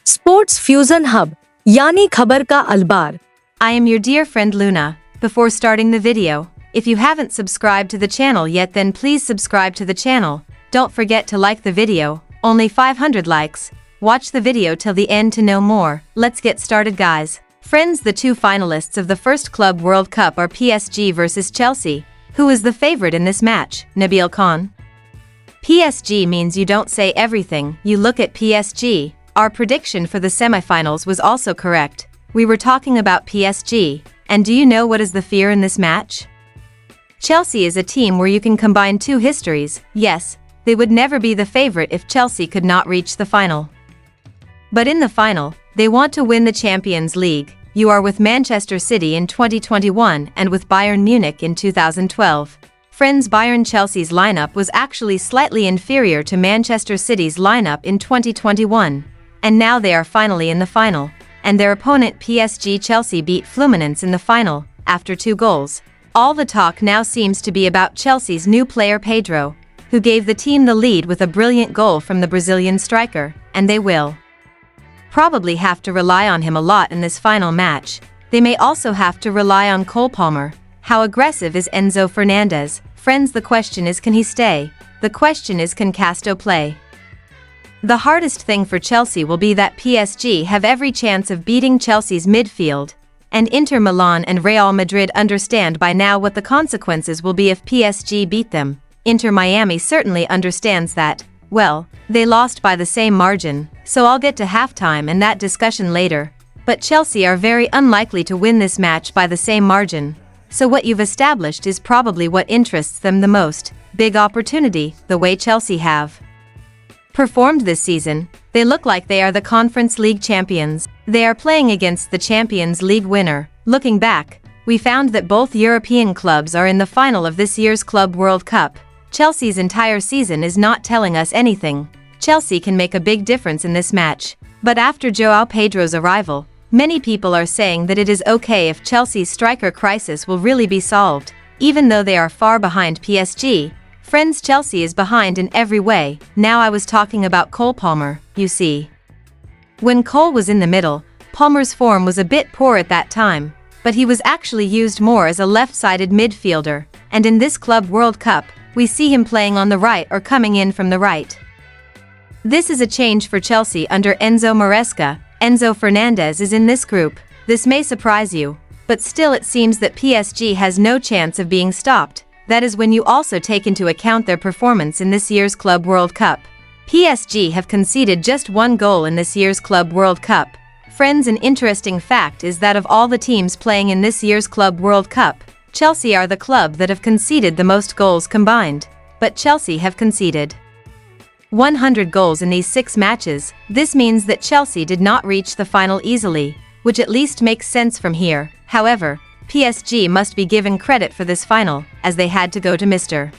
Sports fusion hub यानी खबर का अलबार। I am your dear friend Luna. Before starting the video, if you haven't subscribed to the channel yet, then please subscribe to the channel. Don't forget to like the video, only 500 likes. Watch the video till the end to know more. Let's get started, guys. Friends, the two finalists of the first Club World Cup are PSG versus Chelsea. Who is the favorite in this match? Nabil Khan. PSG means you don't say everything, you look at PSG. Our prediction for the semifinals was also correct. We were talking about PSG, and do you know what is the fear in this match? Chelsea is a team where you can combine two histories. Yes, they would never be the favorite if Chelsea could not reach the final. But in the final, they want to win the Champions League. You are with Manchester City in 2021 and with Bayern Munich in 2012. Friends, Bayern-Chelsea's lineup was actually slightly inferior to Manchester City's lineup in 2021. And now they are finally in the final, and their opponent PSG Chelsea beat Fluminense in the final, after 2 goals. All the talk now seems to be about Chelsea's new player Pedro, who gave the team the lead with a brilliant goal from the Brazilian striker, and they will probably have to rely on him a lot in this final match. They may also have to rely on Cole Palmer. How aggressive is Enzo Fernandez? Friends, the question is, can he stay? The question is, can Castro play? The hardest thing for Chelsea will be that PSG have every chance of beating Chelsea's midfield, and Inter Milan and Real Madrid understand by now what the consequences will be if PSG beat them. Inter Miami certainly understands that. Well, they lost by the same margin, so I'll get to halftime and that discussion later. But Chelsea are very unlikely to win this match by the same margin. So what you've established is probably what interests them the most. Big opportunity, the way Chelsea have performed this season. They look like they are the Conference League champions. They are playing against the Champions League winner. Looking back, we found that both European clubs are in the final of this year's Club World Cup. Chelsea's entire season is not telling us anything. Chelsea can make a big difference in this match. But after João Pedro's arrival, many people are saying that it is okay if Chelsea's striker crisis will really be solved, even though they are far behind PSG. Friends, Chelsea is behind in every way. Now I was talking about Cole Palmer, you see. When Cole was in the middle, Palmer's form was a bit poor at that time, but he was actually used more as a left-sided midfielder, and in this Club World Cup, we see him playing on the right or coming in from the right. This is a change for Chelsea under Enzo Maresca. Enzo Fernandez is in this group. This may surprise you, but still it seems that PSG has no chance of being stopped. That is when you also take into account their performance in this year's Club World Cup. PSG have conceded just 1 goal in this year's Club World Cup. Friends, an interesting fact is that of all the teams playing in this year's Club World Cup, Chelsea are the club that have conceded the most goals combined. But Chelsea have conceded 100 goals in these 6 matches. This means that Chelsea did not reach the final easily, which at least makes sense from here. However, PSG must be given credit for this final, as they had to go to Mr.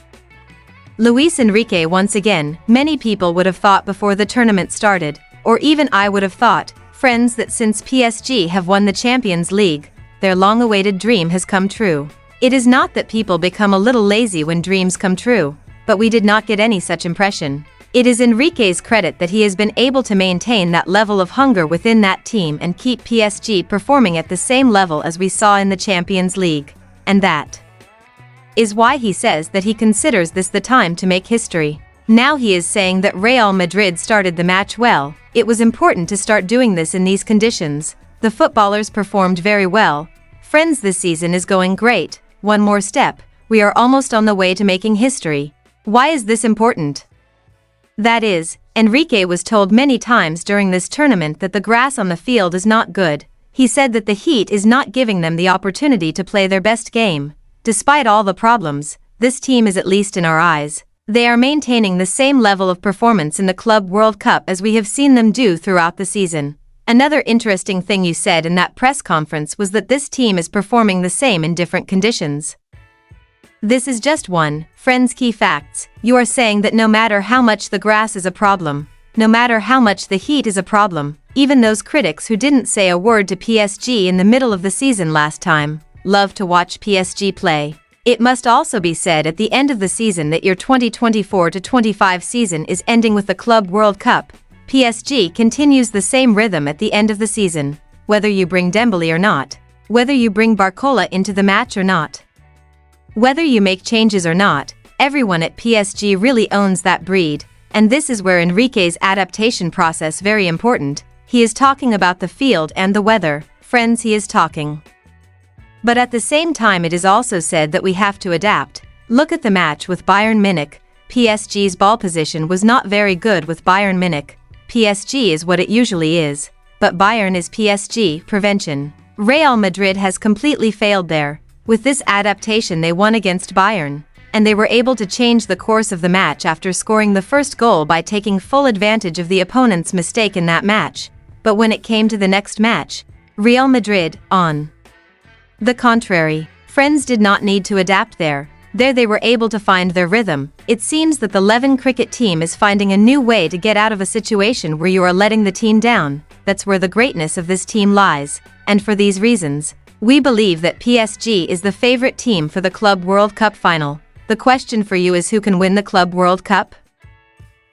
Luis Enrique once again. Many people would have thought before the tournament started, or even I would have thought, friends, that since PSG have won the Champions League, their long-awaited dream has come true. It is not that people become a little lazy when dreams come true, but we did not get any such impression. It is Enrique's credit that he has been able to maintain that level of hunger within that team and keep PSG performing at the same level as we saw in the Champions League. And that is why he says that he considers this the time to make history. Now he is saying that Real Madrid started the match well. It was important to start doing this in these conditions. The footballers performed very well. Friends, this season is going great. One more step. We are almost on the way to making history. Why is this important? That is, Enrique was told many times during this tournament that the grass on the field is not good. He said that the heat is not giving them the opportunity to play their best game. Despite all the problems, this team is, at least in our eyes, they are maintaining the same level of performance in the Club World Cup as we have seen them do throughout the season. Another interesting thing you said in that press conference was that this team is performing the same in different conditions. This is just one, friends, key facts. You are saying that no matter how much the grass is a problem, no matter how much the heat is a problem, even those critics who didn't say a word to PSG in the middle of the season last time, love to watch PSG play. It must also be said at the end of the season that your 2024-25 season is ending with the Club World Cup. PSG continues the same rhythm at the end of the season, whether you bring Dembele or not, whether you bring Barcola into the match or not, whether you make changes or not, everyone at PSG really owns that breed, and this is where Enrique's adaptation process very important. He is talking about the field and the weather, friends, he is talking. But at the same time it is also said that we have to adapt. Look at the match with Bayern Munich. PSG's ball position was not very good with Bayern Munich. PSG is what it usually is, but Bayern is PSG, prevention. Real Madrid has completely failed there. With this adaptation they won against Bayern, and they were able to change the course of the match after scoring the first goal by taking full advantage of the opponent's mistake in that match. But when it came to the next match, Real Madrid, on the contrary, friends did not need to adapt there. There they were able to find their rhythm. It seems that the Levin cricket team is finding a new way to get out of a situation where you are letting the team down. That's where the greatness of this team lies, and for these reasons, we believe that PSG is the favorite team for the Club World Cup final. The question for you is, who can win the Club World Cup?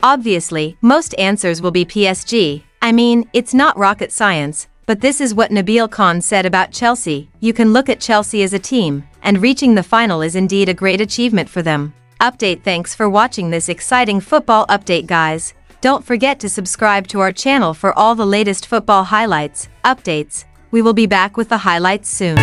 Obviously, most answers will be PSG. I mean, it's not rocket science, but this is what Nabil Khan said about Chelsea. You can look at Chelsea as a team, and reaching the final is indeed a great achievement for them. Update. Thanks for watching this exciting football update, guys. Don't forget to subscribe to our channel for all the latest football highlights, updates. We will be back with the highlights soon.